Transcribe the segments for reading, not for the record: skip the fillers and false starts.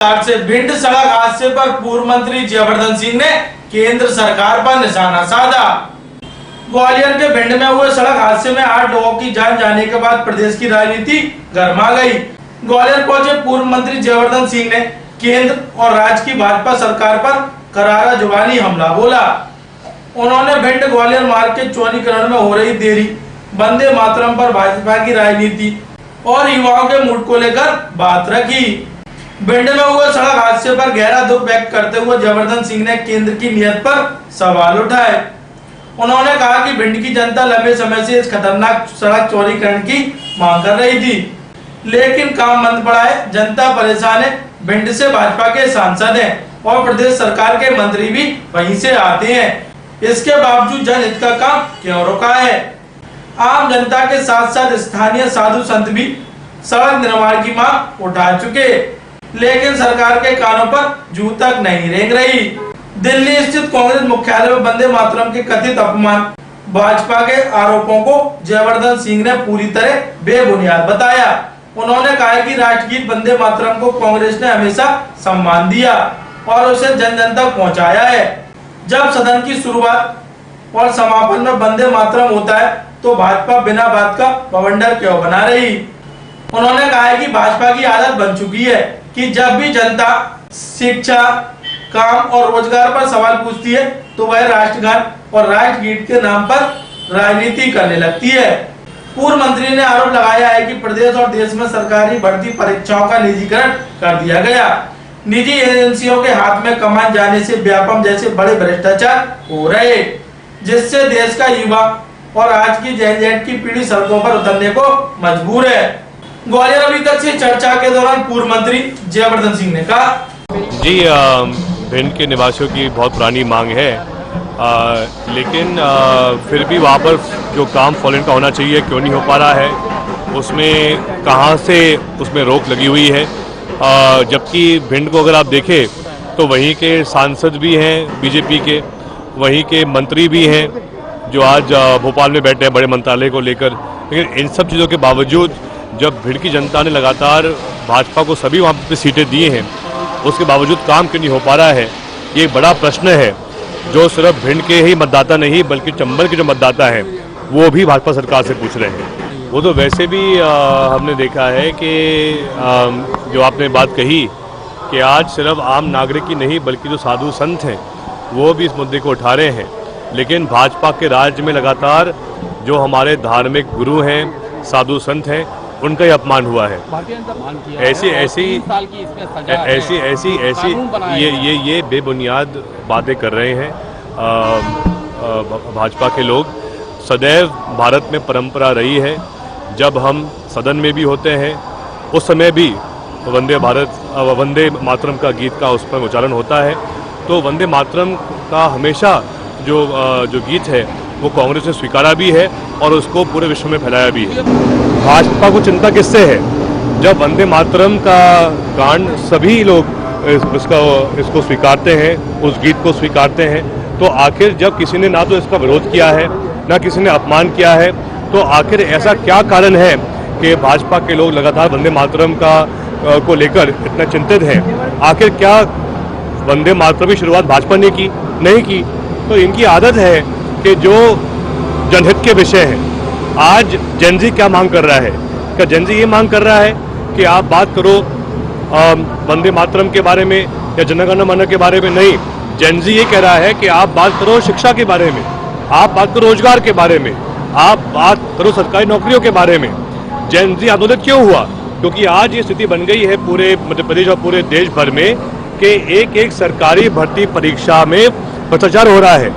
से भिंड सड़क हादसे पर पूर्व मंत्री जयवर्धन सिंह ने केंद्र सरकार पर निशाना साधा। ग्वालियर के भिंड में हुए सड़क हादसे में 8 लोगों की जान जाने के बाद प्रदेश की राजनीति गर्मा गई। ग्वालियर पहुंचे पूर्व मंत्री जयवर्धन सिंह ने केंद्र और राज्य की भाजपा सरकार पर करारा जुबानी हमला बोला। उन्होंने भिंड ग्वालियर मार्ग के चौड़ीकरण में हो रही देरी, वंदे मातरम पर भाजपा की राजनीति और युवाओं के मूड को लेकर बात रखी। भिंड में हुए सड़क हादसे पर गहरा दुख व्यक्त करते हुए जयवर्धन सिंह ने केंद्र की नीयत पर सवाल उठाए। उन्होंने कहा कि भिंड की जनता लंबे समय से इस खतरनाक सड़क चौड़ीकरण की मांग कर रही थी, लेकिन काम बंद पड़ा है। जनता परेशान है। भिंड से भाजपा के सांसद हैं और प्रदेश सरकार के मंत्री भी वहीं से आते हैं, इसके बावजूद जनहित का काम क्यों रुका है? आम जनता के साथ साथ स्थानीय साधु संत भी सड़क निर्माण की मांग उठा चुके, लेकिन सरकार के कानों पर जू तक नहीं रेंग रही। दिल्ली स्थित कांग्रेस मुख्यालय में वंदे मातरम के कथित अपमान, भाजपा के आरोपों को जयवर्धन सिंह ने पूरी तरह बेबुनियाद बताया। उन्होंने कहा कि राष्ट्रगीत वंदे मातरम को कांग्रेस ने हमेशा सम्मान दिया और उसे जन जन तक पहुँचाया है। जब सदन की शुरुआत और समापन में वंदे मातरम होता है तो भाजपा बिना बात का बवंडर क्यों बना रही? उन्होंने कहा है कि भाजपा की आदत बन चुकी है कि जब भी जनता शिक्षा, काम और रोजगार पर सवाल पूछती है तो वह राष्ट्रगान और राष्ट्रगीत के नाम पर राजनीति करने लगती है। पूर्व मंत्री ने आरोप लगाया है कि प्रदेश और देश में सरकारी भर्ती परीक्षाओं का निजीकरण कर दिया गया। निजी एजेंसियों के हाथ में कमान जाने से व्यापम जैसे बड़े भ्रष्टाचार हो रहे, जिससे देश का युवा और आज की जेन की पीढ़ी सड़कों पर उतरने को मजबूर है। ग्वालियर अभी तक से चर्चा के दौरान पूर्व मंत्री जयवर्धन सिंह ने कहा, जी भिंड के निवासियों की बहुत पुरानी मांग है, लेकिन फिर भी वहाँ पर जो काम फॉलन का होना चाहिए क्यों नहीं हो पा रहा है, उसमें कहाँ से उसमें रोक लगी हुई है। जबकि भिंड को अगर आप देखें तो वहीं के सांसद भी हैं बीजेपी के, वहीं के मंत्री भी हैं जो आज भोपाल में बैठे हैं बड़े मंत्रालय को लेकर। लेकिन इन सब चीज़ों के बावजूद जब भिंड की जनता ने लगातार भाजपा को सभी वहाँ पे सीटें दी हैं, उसके बावजूद काम क्यों नहीं हो पा रहा है, ये एक बड़ा प्रश्न है जो सिर्फ भिंड के ही मतदाता नहीं बल्कि चंबल के जो मतदाता हैं वो भी भाजपा सरकार से पूछ रहे हैं। वो तो वैसे भी हमने देखा है कि जो आपने बात कही कि आज सिर्फ आम नागरिक ही नहीं बल्कि जो साधु संत हैं वो भी इस मुद्दे को उठा रहे हैं। लेकिन भाजपा के राज्य में लगातार जो हमारे धार्मिक गुरु हैं, साधु संत हैं, उनका ही अपमान हुआ है। ऐसी ये बेबुनियाद बातें कर रहे हैं भाजपा के लोग। सदैव भारत में परंपरा रही है, जब हम सदन में भी होते हैं उस समय भी वंदे मातरम का गीत का उस पर उच्चारण होता है। तो वंदे मातरम का हमेशा जो गीत है वो कांग्रेस ने स्वीकारा भी है और उसको पूरे विश्व में फैलाया भी है। भाजपा को चिंता किससे है? जब वंदे मातरम का गान सभी लोग इसको स्वीकारते हैं, उस गीत को स्वीकारते हैं, तो आखिर जब किसी ने ना तो इसका विरोध किया है ना किसी ने अपमान किया है, तो आखिर ऐसा क्या कारण है कि भाजपा के लोग लगातार वंदे मातरम को लेकर इतना चिंतित हैं? आखिर क्या वंदे मातरम की शुरुआत भाजपा ने की? नहीं की। तो इनकी आदत है कि जो जनहित के विषय हैं, आज जेनजी क्या मांग कर रहा है? क्या जेनजी ये मांग कर रहा है कि आप बात करो वंदे मातरम के बारे में या जनगण मन के बारे में? नहीं, जेनजी ये कह रहा है कि आप बात करो शिक्षा के बारे में, आप बात करो रोजगार के बारे में, आप बात करो सरकारी नौकरियों के बारे में। जेनजी आंदोलित क्यों हुआ? क्योंकि आज ये स्थिति बन गई है पूरे मध्य प्रदेश और पूरे देश भर में कि एक सरकारी भर्ती परीक्षा में भ्रष्टाचार हो रहा है।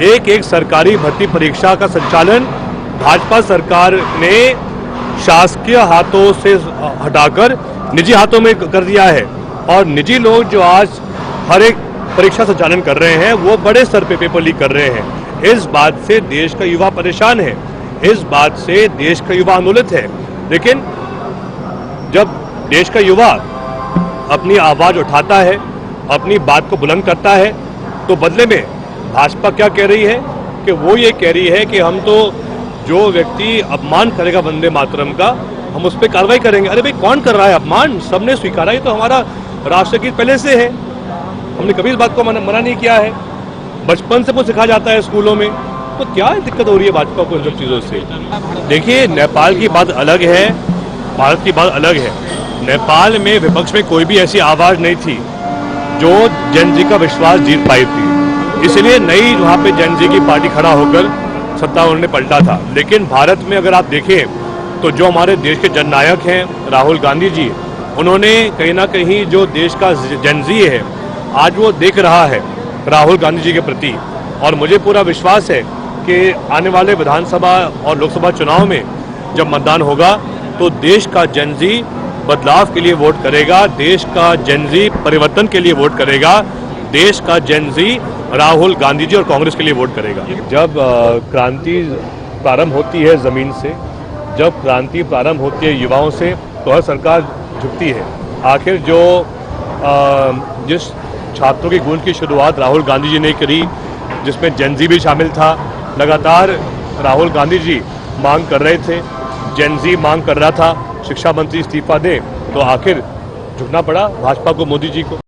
एक सरकारी भर्ती परीक्षा का संचालन भाजपा सरकार ने शासकीय हाथों से हटाकर निजी हाथों में कर दिया है, और निजी लोग जो आज हर एक परीक्षा संचालन कर रहे हैं वो बड़े स्तर पे पेपर लीक कर रहे हैं। इस बात से देश का युवा परेशान है, इस बात से देश का युवा आंदोलित है। लेकिन जब देश का युवा अपनी आवाज उठाता है, अपनी बात को बुलंद करता है, तो बदले में भाजपा क्या कह रही है कि वो ये कह रही है कि हम तो जो व्यक्ति अपमान करेगा वंदे मातरम का हम उस पर कार्रवाई करेंगे। अरे भाई, कौन कर रहा है अपमान? सबने स्वीकारा, ये तो हमारा राष्ट्रगीत पहले से है, हमने कभी इस बात को मना नहीं किया है, बचपन से वो सिखाया जाता है स्कूलों में, तो क्या दिक्कत हो रही है भाजपा को इन सब चीज़ों से? देखिए, नेपाल की बात अलग है, भारत की बात अलग है। नेपाल में विपक्ष में कोई भी ऐसी आवाज़ नहीं थी जो जन जी का विश्वास जीत पाई थी, इसलिए नई वहाँ पे जन जी की पार्टी खड़ा होकर सत्ता उन्होंने पलटा था। लेकिन भारत में अगर आप देखें तो जो हमारे देश के जननायक हैं राहुल गांधी जी, उन्होंने कहीं ना कहीं जो देश का जन जी है आज वो देख रहा है राहुल गांधी जी के प्रति, और मुझे पूरा विश्वास है कि आने वाले विधानसभा और लोकसभा चुनाव में जब मतदान होगा तो देश का जन जी बदलाव के लिए वोट करेगा, देश का जन जी परिवर्तन के लिए वोट करेगा, देश का जन जी राहुल गांधी जी और कांग्रेस के लिए वोट करेगा। जब क्रांति प्रारंभ होती है ज़मीन से, जब क्रांति प्रारंभ होती है युवाओं से, तो हर सरकार झुकती है। आखिर जो जिस छात्रों की गूंज की शुरुआत राहुल गांधी जी ने करी, जिसमें जन जी भी शामिल था, लगातार राहुल गांधी जी मांग कर रहे थे, जन जी मांग कर रहा था शिक्षा मंत्री इस्तीफा दे, तो आखिर झुकना पड़ा भाजपा को, मोदी जी को।